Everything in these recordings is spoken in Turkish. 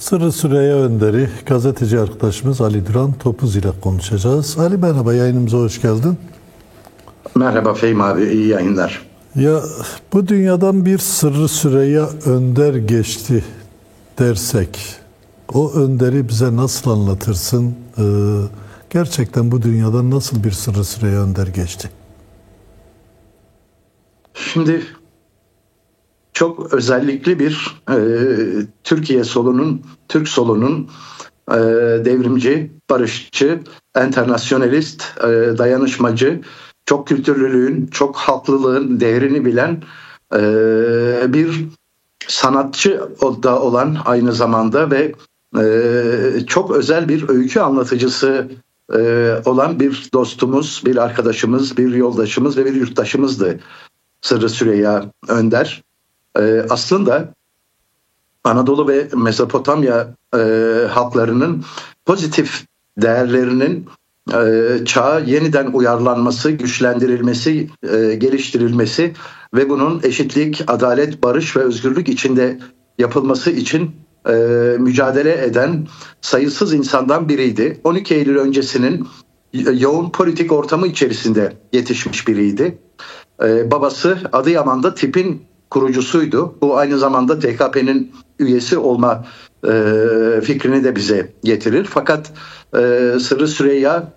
Sırrı Süreyya Önder'i gazeteci arkadaşımız Ali Duran Topuz ile konuşacağız. Ali merhaba, yayınımıza hoş geldin. Merhaba Fehmi abi, iyi yayınlar. Ya bu dünyadan bir Sırrı Süreyya Önder geçti dersek, o Önder'i bize nasıl anlatırsın? Gerçekten bu dünyadan nasıl bir Sırrı Süreyya Önder geçti? Şimdi çok özellikli bir Türk solunun devrimci, barışçı, enternasyonalist, dayanışmacı, çok kültürlülüğün, çok halklılığın değerini bilen bir sanatçı da olan aynı zamanda ve çok özel bir öykü anlatıcısı olan bir dostumuz, bir arkadaşımız, bir yoldaşımız ve bir yurttaşımızdı Sırrı Süreyya Önder. Aslında Anadolu ve Mezopotamya halklarının pozitif değerlerinin çağa yeniden uyarlanması, güçlendirilmesi, geliştirilmesi ve bunun eşitlik, adalet, barış ve özgürlük içinde yapılması için mücadele eden sayısız insandan biriydi. 12 Eylül öncesinin yoğun politik ortamı içerisinde yetişmiş biriydi. Babası Adıyaman'da TİP'in kurucusuydu. Bu aynı zamanda TKP'nin üyesi olma fikrini de bize getirir. Fakat Sırrı Süreyya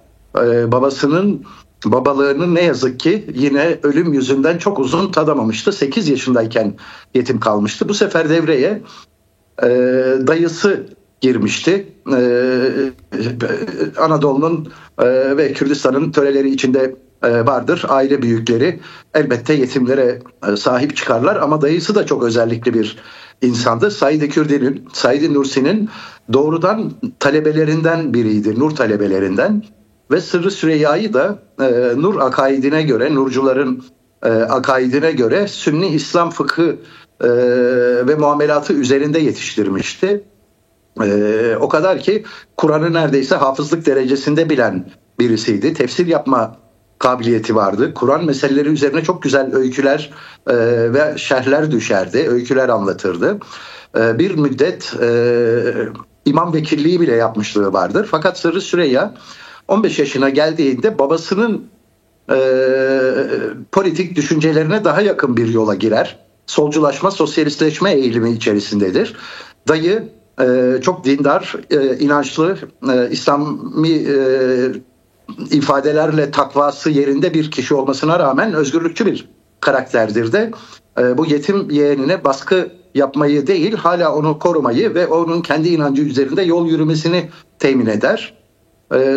babasının babalığını ne yazık ki yine ölüm yüzünden çok uzun tadamamıştı. 8 yaşındayken yetim kalmıştı. Bu sefer devreye dayısı girmişti. Anadolu'nun ve Kürdistan'ın töreleri içinde vardır. Aile büyükleri elbette yetimlere sahip çıkarlar ama dayısı da çok özellikli bir insandı. Said Nursi'nin doğrudan talebelerinden biriydi. Nur talebelerinden ve Sırrı Süreyya'yı da Nur akaidine göre, Nurcuların akaidine göre Sünni İslam fıkhı ve muamelatı üzerinde yetiştirmişti. O kadar ki Kur'an'ı neredeyse hafızlık derecesinde bilen birisiydi. Tefsir yapma kabiliyeti vardı. Kur'an meseleleri üzerine çok güzel öyküler ve şerhler düşerdi. Öyküler anlatırdı. Bir müddet imam vekilliği bile yapmışlığı vardır. Fakat Sırrı Süreyya 15 yaşına geldiğinde babasının politik düşüncelerine daha yakın bir yola girer. Solculaşma, sosyalistleşme eğilimi içerisindedir. Dayı çok dindar, inançlı, İslami ifadelerle takvası yerinde bir kişi olmasına rağmen özgürlükçü bir karakterdir de bu yetim yeğenine baskı yapmayı değil, hala onu korumayı ve onun kendi inancı üzerinde yol yürümesini temin eder.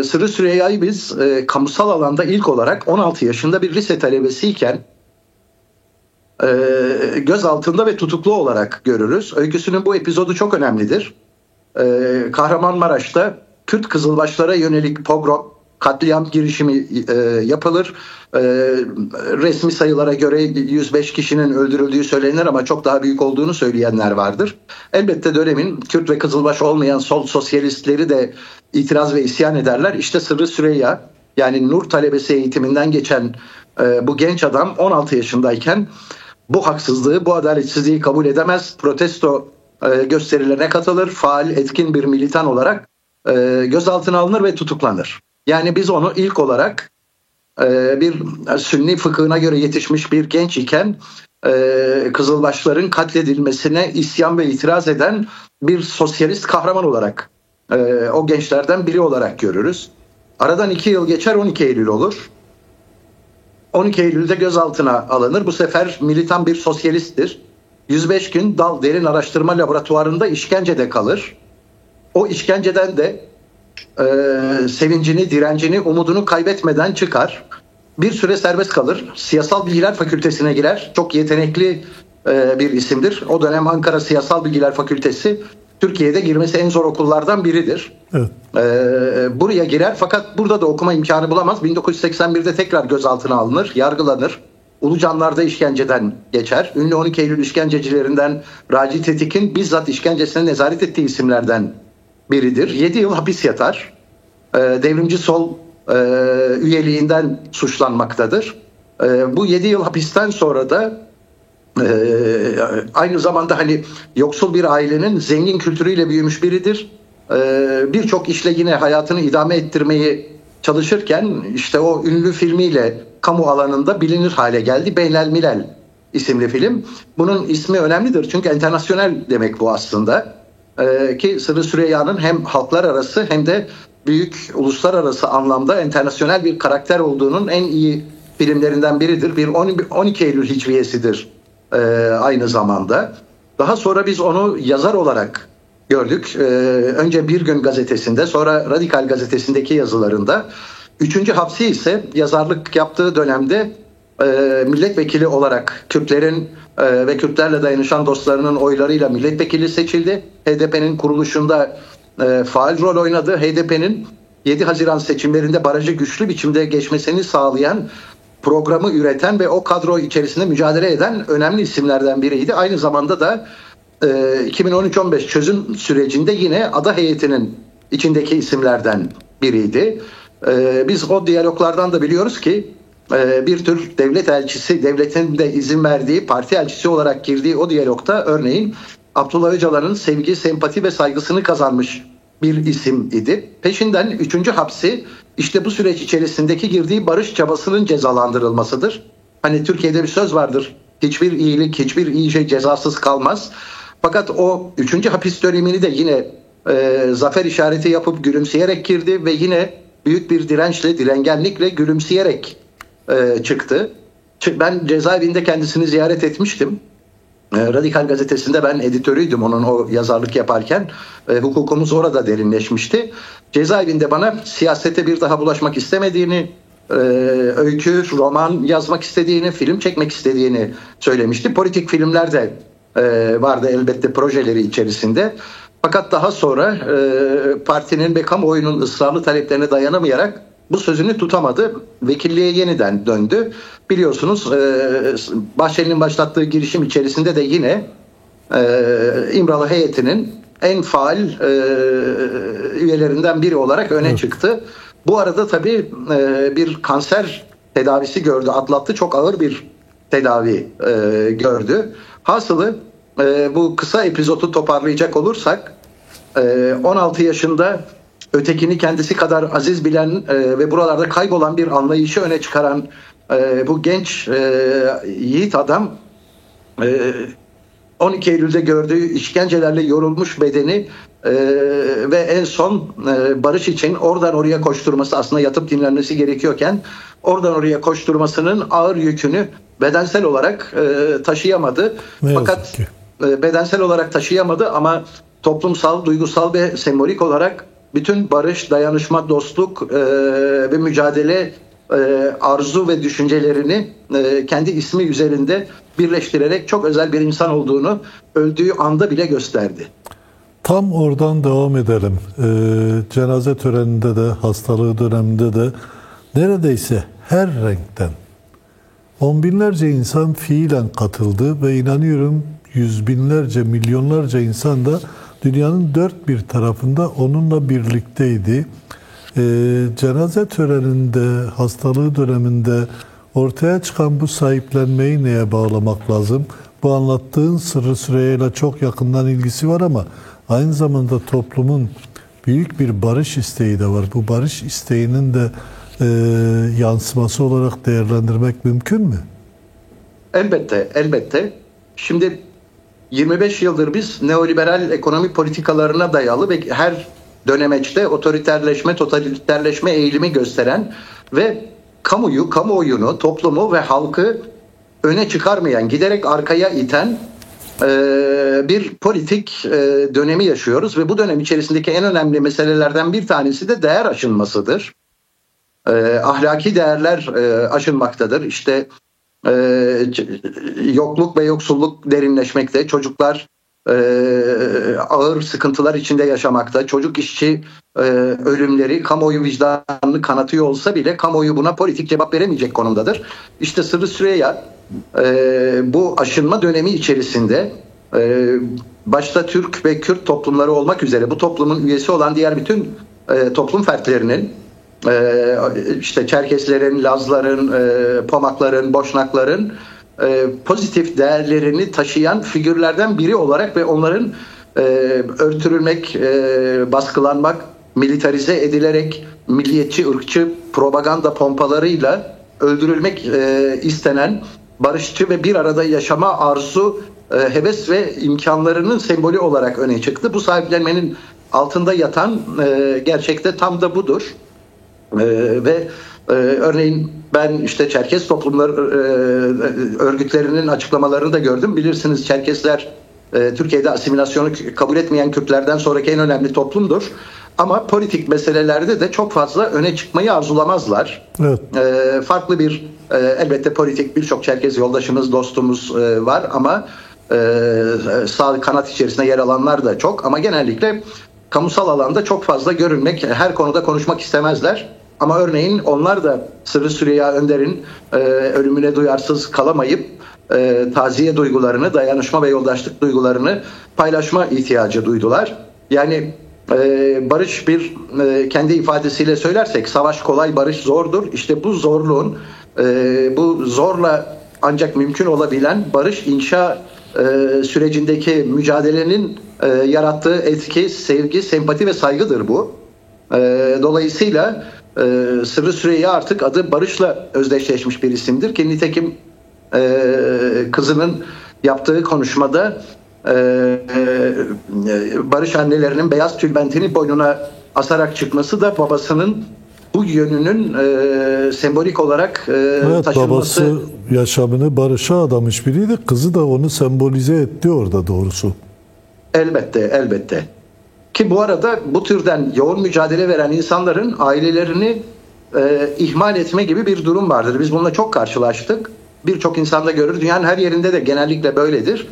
Sırrı Süreyya'yı biz kamusal alanda ilk olarak 16 yaşında bir lise talebesiyken gözaltında ve tutuklu olarak görürüz. Öyküsünün bu epizodu çok önemlidir. Kahramanmaraş'ta Kürt Kızılbaşlara yönelik pogrom, katliam girişimi yapılır. Resmi sayılara göre 105 kişinin öldürüldüğü söylenir ama çok daha büyük olduğunu söyleyenler vardır. Elbette dönemin Kürt ve Kızılbaş olmayan sol sosyalistleri de itiraz ve isyan ederler. İşte Sırrı Süreyya, yani Nur talebesi eğitiminden geçen bu genç adam 16 yaşındayken bu haksızlığı, bu adaletsizliği kabul edemez. Protesto gösterilerine katılır. Faal, etkin bir militan olarak gözaltına alınır ve tutuklanır. Yani biz onu ilk olarak bir Sünni fıkhına göre yetişmiş bir genç iken Kızılbaşların katledilmesine isyan ve itiraz eden bir sosyalist kahraman olarak, o gençlerden biri olarak görürüz. Aradan 2 yıl geçer, 12 Eylül olur. 12 Eylül'de gözaltına alınır. Bu sefer militan bir sosyalisttir. 105 gün Dal Derin Araştırma Laboratuvarı'nda işkencede kalır. O işkenceden de sevincini, direncini, umudunu kaybetmeden çıkar. Bir süre serbest kalır. Siyasal Bilgiler Fakültesine girer. Çok yetenekli bir isimdir. O dönem Ankara Siyasal Bilgiler Fakültesi Türkiye'de girmesi en zor okullardan biridir. Evet. Buraya girer fakat burada da okuma imkanı bulamaz. 1981'de tekrar gözaltına alınır, yargılanır. Ulucanlar'da işkenceden geçer. Ünlü 12 Eylül işkencecilerinden Raci Tetik'in bizzat işkencesine nezaret ettiği isimlerden biridir. 7 yıl hapis yatar. Devrimci sol üyeliğinden suçlanmaktadır. Bu 7 yıl hapisten sonra da Aynı zamanda hani yoksul bir ailenin zengin kültürüyle büyümüş biridir. Birçok işle yine hayatını idame ettirmeyi çalışırken işte o ünlü filmiyle kamu alanında bilinir hale geldi. Beynel Milal isimli film. Bunun ismi önemlidir çünkü internasyonel demek bu aslında. Ki Sırrı Süreyya'nın hem halklar arası hem de büyük uluslararası anlamda internasyonel bir karakter olduğunun en iyi filmlerinden biridir. Bir 12 Eylül hicviyesidir aynı zamanda. Daha sonra biz onu yazar olarak gördük. Önce Bir Gün gazetesinde, sonra Radikal gazetesindeki yazılarında. Üçüncü hapsi ise yazarlık yaptığı dönemde milletvekili olarak Kürtlerin ve Kürtlerle dayanışan dostlarının oylarıyla milletvekili seçildi. HDP'nin kuruluşunda faal rol oynadı. HDP'nin 7 Haziran seçimlerinde barajı güçlü biçimde geçmesini sağlayan, programı üreten ve o kadro içerisinde mücadele eden önemli isimlerden biriydi. Aynı zamanda da 2013-15 çözüm sürecinde yine ada heyetinin içindeki isimlerden biriydi. Biz o diyaloglardan da biliyoruz ki bir tür devlet elçisi, devletin de izin verdiği parti elçisi olarak girdiği o diyalogta örneğin Abdullah Öcalan'ın sevgi, sempati ve saygısını kazanmış bir isim idi. Peşinden 3. hapsi işte bu süreç içerisindeki girdiği barış çabasının cezalandırılmasıdır. Hani Türkiye'de bir söz vardır. Hiçbir iyilik, hiçbir iyi şey cezasız kalmaz. Fakat o 3. hapis dönemini de yine zafer işareti yapıp gülümseyerek girdi ve yine büyük bir dirençle, direngenlikle gülümseyerek çıktı. Ben cezaevinde kendisini ziyaret etmiştim. Radikal gazetesinde ben editörüydüm onun o yazarlık yaparken. Hukukumuz orada derinleşmişti. Cezaevinde bana siyasete bir daha bulaşmak istemediğini, öykü, roman yazmak istediğini, film çekmek istediğini söylemişti. Politik filmler de vardı elbette projeleri içerisinde. Fakat daha sonra partinin ve kamuoyunun ısrarlı taleplerine dayanamayarak bu sözünü tutamadı. Vekilliğe yeniden döndü. Biliyorsunuz Bahçeli'nin başlattığı girişim içerisinde de yine İmralı heyetinin en faal üyelerinden biri olarak öne çıktı. Bu arada tabii bir kanser tedavisi gördü, atlattı. Çok ağır bir tedavi gördü. Hasılı bu kısa epizodu toparlayacak olursak 16 yaşında ötekini kendisi kadar aziz bilen ve buralarda kaybolan bir anlayışı öne çıkaran bu genç yiğit adam 12 Eylül'de gördüğü işkencelerle yorulmuş bedeni ve en son barış için oradan oraya koşturması, aslında yatıp dinlenmesi gerekiyorken oradan oraya koşturmasının ağır yükünü bedensel olarak taşıyamadı. Fakat bedensel olarak taşıyamadı ama toplumsal, duygusal ve sembolik olarak bütün barış, dayanışma, dostluk ve mücadele arzu ve düşüncelerini kendi ismi üzerinde birleştirerek çok özel bir insan olduğunu öldüğü anda bile gösterdi. Tam oradan devam edelim. Cenaze töreninde de, hastalığı döneminde de neredeyse her renkten on binlerce insan fiilen katıldı ve inanıyorum yüz binlerce, milyonlarca insan da dünyanın dört bir tarafında onunla birlikteydi. Cenaze töreninde, hastalığı döneminde ortaya çıkan bu sahiplenmeyi neye bağlamak lazım? Bu anlattığın Sırrı Süreyya'yla çok yakından ilgisi var ama aynı zamanda toplumun büyük bir barış isteği de var. Bu barış isteğinin de yansıması olarak değerlendirmek mümkün mü? Elbette, elbette. Şimdi 25 yıldır biz neoliberal ekonomi politikalarına dayalı ve her dönemeçte otoriterleşme, totaliterleşme eğilimi gösteren ve kamuoyunu, toplumu ve halkı öne çıkarmayan, giderek arkaya iten bir politik dönemi yaşıyoruz ve bu dönem içerisindeki en önemli meselelerden bir tanesi de değer aşınmasıdır. Ahlaki değerler aşınmaktadır. İşte yokluk ve yoksulluk derinleşmekte, çocuklar ağır sıkıntılar içinde yaşamakta, çocuk işçi ölümleri kamuoyu vicdanını kanatıyor olsa bile kamuoyu buna politik cevap veremeyecek konumdadır. İşte Sırrı Süreyya bu aşınma dönemi içerisinde başta Türk ve Kürt toplumları olmak üzere bu toplumun üyesi olan diğer bütün toplum fertlerinin, işte Çerkeslerin, Lazların, Pomakların, Boşnakların pozitif değerlerini taşıyan figürlerden biri olarak ve onların örtülmek, baskılanmak, militarize edilerek milliyetçi, ırkçı propaganda pompalarıyla öldürülmek istenen barışçı ve bir arada yaşama arzu, heves ve imkanlarının sembolü olarak öne çıktı. Bu sahiplenmenin altında yatan gerçekte tam da budur. Ve örneğin ben işte Çerkes toplumları örgütlerinin açıklamalarını da gördüm. Bilirsiniz Çerkesler Türkiye'de asimilasyonu kabul etmeyen Kürtlerden sonraki en önemli toplumdur. Ama politik meselelerde de çok fazla öne çıkmayı arzulamazlar. Evet. Farklı bir elbette politik birçok Çerkez yoldaşımız, dostumuz var ama sağ kanat içerisinde yer alanlar da çok. Ama genellikle kamusal alanda çok fazla görünmek, her konuda konuşmak istemezler. Ama örneğin onlar da Sırrı Süreyya Önder'in ölümüne duyarsız kalamayıp taziye duygularını, dayanışma ve yoldaşlık duygularını paylaşma ihtiyacı duydular. Yani barış bir kendi ifadesiyle söylersek savaş kolay, barış zordur. İşte bu zorluğun, bu zorla ancak mümkün olabilen barış inşa sürecindeki mücadelenin yarattığı etki, sevgi, sempati ve saygıdır bu. Dolayısıyla Sırrı Süreyya artık adı barışla özdeşleşmiş bir isimdir ki nitekim kızının yaptığı konuşmada barış annelerinin beyaz tülbentini boynuna asarak çıkması da babasının bu yönünün sembolik olarak taşınması. Babası yaşamını barışa adamış biriydi. Kızı da onu sembolize etti orada doğrusu. Elbette. Ki bu arada bu türden yoğun mücadele veren insanların ailelerini ihmal etme gibi bir durum vardır. Biz bununla çok karşılaştık. Birçok insanda görür. Dünyanın her yerinde de genellikle böyledir.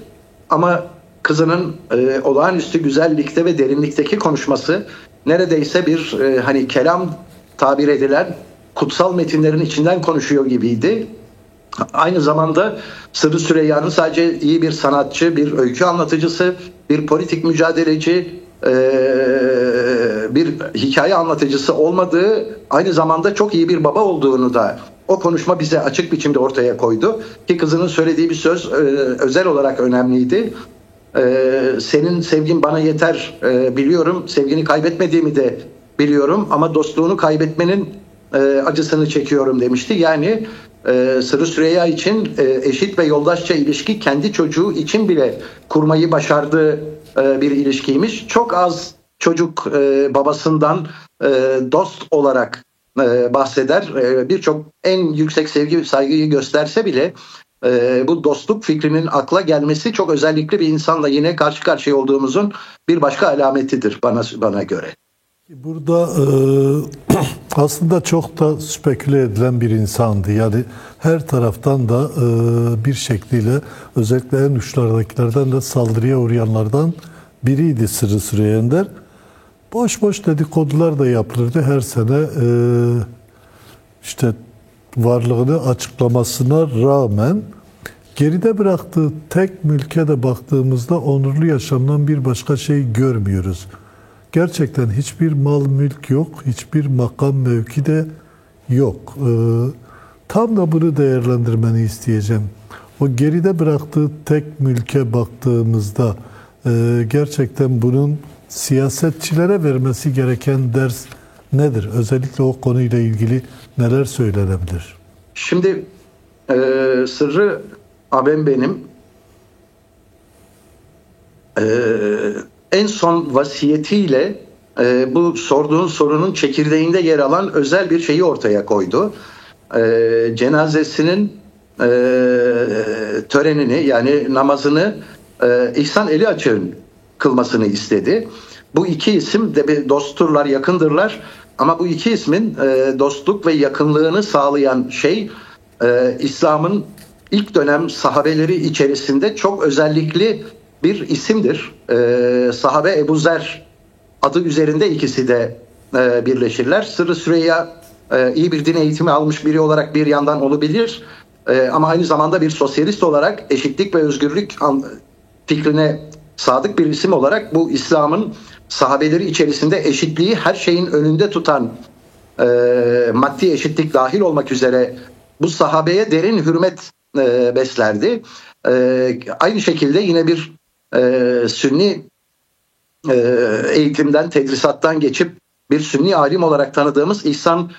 Ama kızının olağanüstü güzellikte ve derinlikteki konuşması neredeyse bir hani kelam tabir edilen kutsal metinlerin içinden konuşuyor gibiydi. Aynı zamanda Sırrı Süreyya'nın sadece iyi bir sanatçı, bir öykü anlatıcısı, bir politik mücadeleci, bir hikaye anlatıcısı olmadığı, aynı zamanda çok iyi bir baba olduğunu da o konuşma bize açık biçimde ortaya koydu. Ki kızının söylediği bir söz özel olarak önemliydi. Senin sevgin bana yeter, biliyorum. Sevgini kaybetmediğimi de biliyorum ama dostluğunu kaybetmenin acısını çekiyorum demişti. Yani Sırrı Süreyya için eşit ve yoldaşça ilişki kendi çocuğu için bile kurmayı başardığı bir ilişkiymiş. Çok az çocuk babasından dost olarak bahseder. Birçok en yüksek sevgi ve saygıyı gösterse bile bu dostluk fikrinin akla gelmesi çok özellikle bir insanla yine karşı karşıya olduğumuzun bir başka alametidir bana göre. Burada aslında çok da speküle edilen bir insandı. Yani her taraftan da bir şekliyle özellikle en uçlardakilerden de saldırıya uğrayanlardan biriydi Sırrı Süreyya Önder. Boş boş dedikodular da yapılırdı her sene. İşte varlığını açıklamasına rağmen geride bıraktığı tek mülke de baktığımızda onurlu yaşamdan bir başka şey görmüyoruz. Gerçekten hiçbir mal mülk yok, hiçbir makam mevki de yok. Tam da bunu değerlendirmeni isteyeceğim. O geride bıraktığı tek mülke baktığımızda gerçekten bunun siyasetçilere vermesi gereken ders nedir? Özellikle o konuyla ilgili neler söylenebilir? Şimdi Sırrı abim benim en son vasiyetiyle bu sorduğun sorunun çekirdeğinde yer alan özel bir şeyi ortaya koydu. Cenazesinin törenini yani namazını İhsan Eli Açık'ın kılmasını istedi. Bu iki isim de dostturlar, yakındırlar. Ama bu iki ismin dostluk ve yakınlığını sağlayan şey İslam'ın ilk dönem sahabeleri içerisinde çok özellikli bir isimdir. Sahabe Ebu Zer adı üzerinde ikisi de birleşirler. Sırrı Süreyya iyi bir din eğitimi almış biri olarak bir yandan olabilir. Ama aynı zamanda bir sosyalist olarak eşitlik ve özgürlük fikrine sadık bir isim olarak bu İslam'ın sahabeleri içerisinde eşitliği her şeyin önünde tutan maddi eşitlik dahil olmak üzere bu sahabeye derin hürmet beslerdi. Aynı şekilde yine bir Sünni eğitimden, tedrisattan geçip bir Sünni alim olarak tanıdığımız İhsan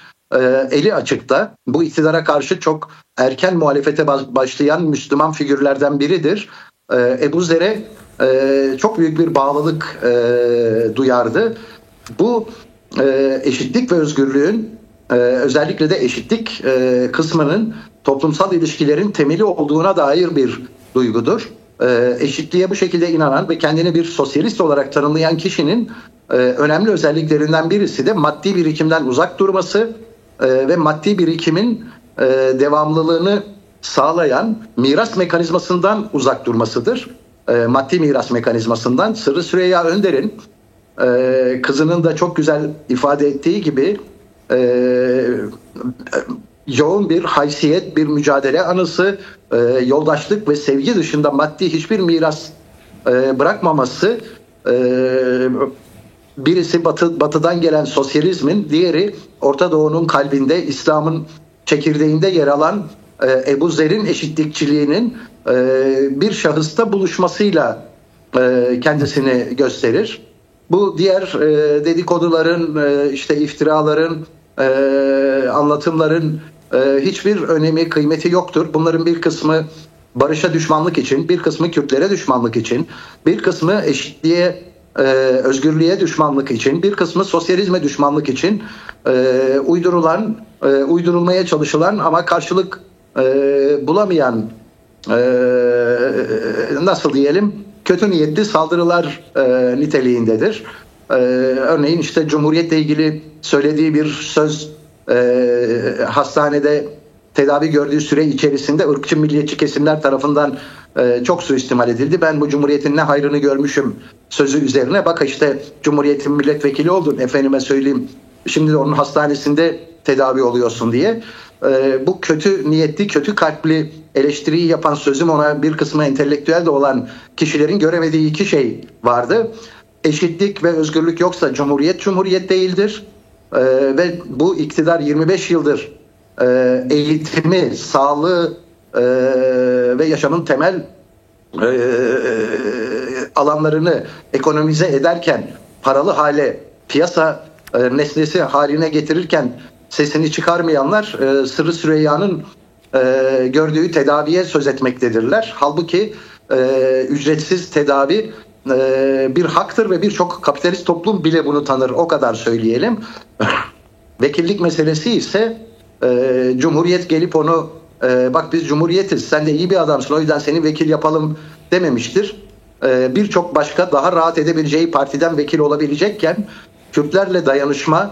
eli açıkta. Bu iktidara karşı çok erken muhalefete başlayan Müslüman figürlerden biridir. Ebu Zer'e çok büyük bir bağlılık duyardı. Bu eşitlik ve özgürlüğün, özellikle de eşitlik kısmının toplumsal ilişkilerin temeli olduğuna dair bir duygudur. Eşitliğe bu şekilde inanan ve kendini bir sosyalist olarak tanımlayan kişinin önemli özelliklerinden birisi de maddi birikimden uzak durması ve maddi birikimin devamlılığını sağlayan miras mekanizmasından uzak durmasıdır. Maddi miras mekanizmasından. Sırrı Süreyya Önder'in kızının da çok güzel ifade ettiği gibi yoğun bir haysiyet, bir mücadele anısı, yoldaşlık ve sevgi dışında maddi hiçbir miras bırakmaması, birisi batıdan gelen sosyalizmin, diğeri Orta Doğu'nun kalbinde, İslam'ın çekirdeğinde yer alan Ebu Zer'in eşitlikçiliğinin bir şahısta buluşmasıyla kendisini gösterir. Bu diğer dedikoduların, işte iftiraların, anlatımların hiçbir önemi, kıymeti yoktur. Bunların bir kısmı barışa düşmanlık için, bir kısmı Kürtlere düşmanlık için, bir kısmı eşitliğe, özgürlüğe düşmanlık için, bir kısmı sosyalizme düşmanlık için uydurulmaya çalışılan ama karşılık bulamayan, nasıl diyelim, kötü niyetli saldırılar niteliğindedir. Örneğin işte Cumhuriyet'le ilgili söylediği bir söz, hastanede tedavi gördüğü süre içerisinde ırkçı milliyetçi kesimler tarafından çok suistimal edildi. Ben bu Cumhuriyet'in ne hayrını görmüşüm sözü üzerine, bak işte Cumhuriyet'in milletvekili oldun, efendime söyleyeyim, şimdi de onun hastanesinde tedavi oluyorsun diye. Bu kötü niyetli, kötü kalpli eleştiriyi yapan, sözüm ona bir kısmı entelektüel de olan kişilerin göremediği iki şey vardı. Eşitlik ve özgürlük yoksa Cumhuriyet değildir. Ve bu iktidar 25 yıldır eğitimi, sağlığı ve yaşamın temel alanlarını ekonomize ederken, paralı hale, piyasa nesnesi haline getirirken sesini çıkarmayanlar Sırrı Süreyya'nın gördüğü tedaviye söz etmektedirler. Halbuki ücretsiz tedavi bir haktır ve birçok kapitalist toplum bile bunu tanır, o kadar söyleyelim. Vekillik meselesi ise Cumhuriyet gelip onu bak biz Cumhuriyetiz, sen de iyi bir adamsın, o yüzden seni vekil yapalım dememiştir. Birçok başka daha rahat edebileceği partiden vekil olabilecekken Kürtlerle dayanışma,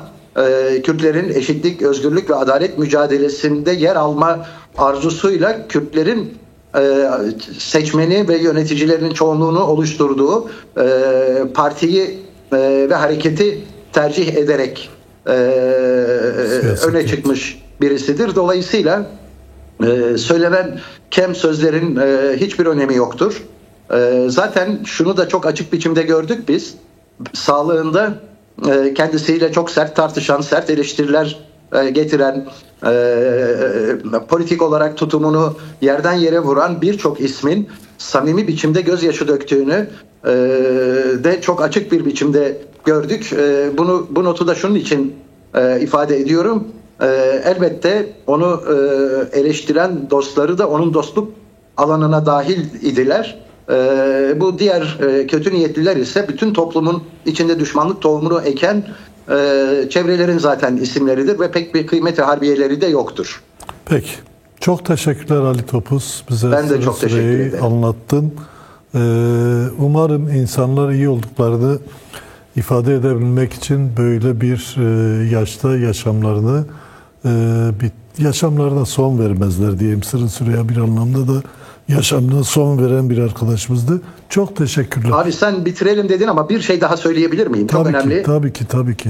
Kürtlerin eşitlik, özgürlük ve adalet mücadelesinde yer alma arzusuyla Kürtlerin seçmeni ve yöneticilerin çoğunluğunu oluşturduğu partiyi ve hareketi tercih ederek öne çıkmış birisidir. Dolayısıyla söylenen kem sözlerin hiçbir önemi yoktur. Zaten şunu da çok açık biçimde gördük biz. Sağlığında kendisiyle çok sert tartışan, sert eleştiriler getiren, politik olarak tutumunu yerden yere vuran birçok ismin samimi biçimde gözyaşı döktüğünü de çok açık bir biçimde gördük. Bu notu da şunun için ifade ediyorum. Elbette onu eleştiren dostları da onun dostluk alanına dahil idiler. Bu diğer kötü niyetliler ise bütün toplumun içinde düşmanlık tohumunu eken çevrelerin zaten isimleridir ve pek bir kıymeti harbiyeleri de yoktur. Peki. Çok teşekkürler Ali Topuz. Bize ben de çok teşekkür ederim. Anlattın. Umarım insanlar iyi olduklarını ifade edebilmek için böyle bir yaşta yaşamlarına son vermezler diyeyim. Sırrı Süreyya bir anlamda da yaşamına son veren bir arkadaşımızdı. Çok teşekkürler. Abi sen bitirelim dedin ama bir şey daha söyleyebilir miyim? Çok önemli. Tabii ki.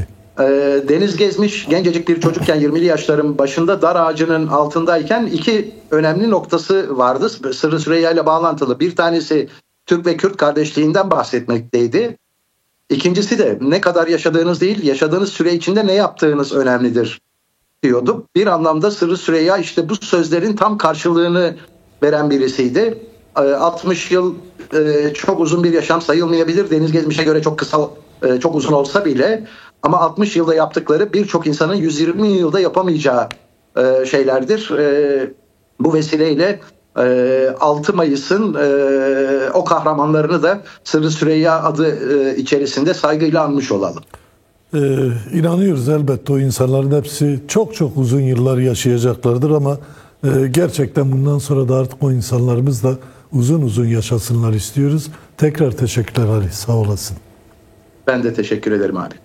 Deniz Gezmiş gencecik bir çocukken 20'li yaşların başında dar ağacının altındayken iki önemli noktası vardı. Sırrı Süreyya ile bağlantılı. Bir tanesi Türk ve Kürt kardeşliğinden bahsetmekteydi. İkincisi de ne kadar yaşadığınız değil, yaşadığınız süre içinde ne yaptığınız önemlidir diyordu. Bir anlamda Sırrı Süreyya işte bu sözlerin tam karşılığını veren birisiydi. 60 yıl çok uzun bir yaşam sayılmayabilir. Deniz Gezmiş'e göre çok kısa, çok uzun olsa bile, ama 60 yılda yaptıkları birçok insanın 120 yılda yapamayacağı şeylerdir. Bu vesileyle 6 Mayıs'ın o kahramanlarını da Sırrı Süreyya adı içerisinde saygıyla anmış olalım. İnanıyoruz elbette o insanların hepsi çok çok uzun yıllar yaşayacaklardır ama gerçekten bundan sonra da artık o insanlarımız da uzun uzun yaşasınlar istiyoruz. Tekrar teşekkürler Ali, sağ olasın. Ben de teşekkür ederim abi.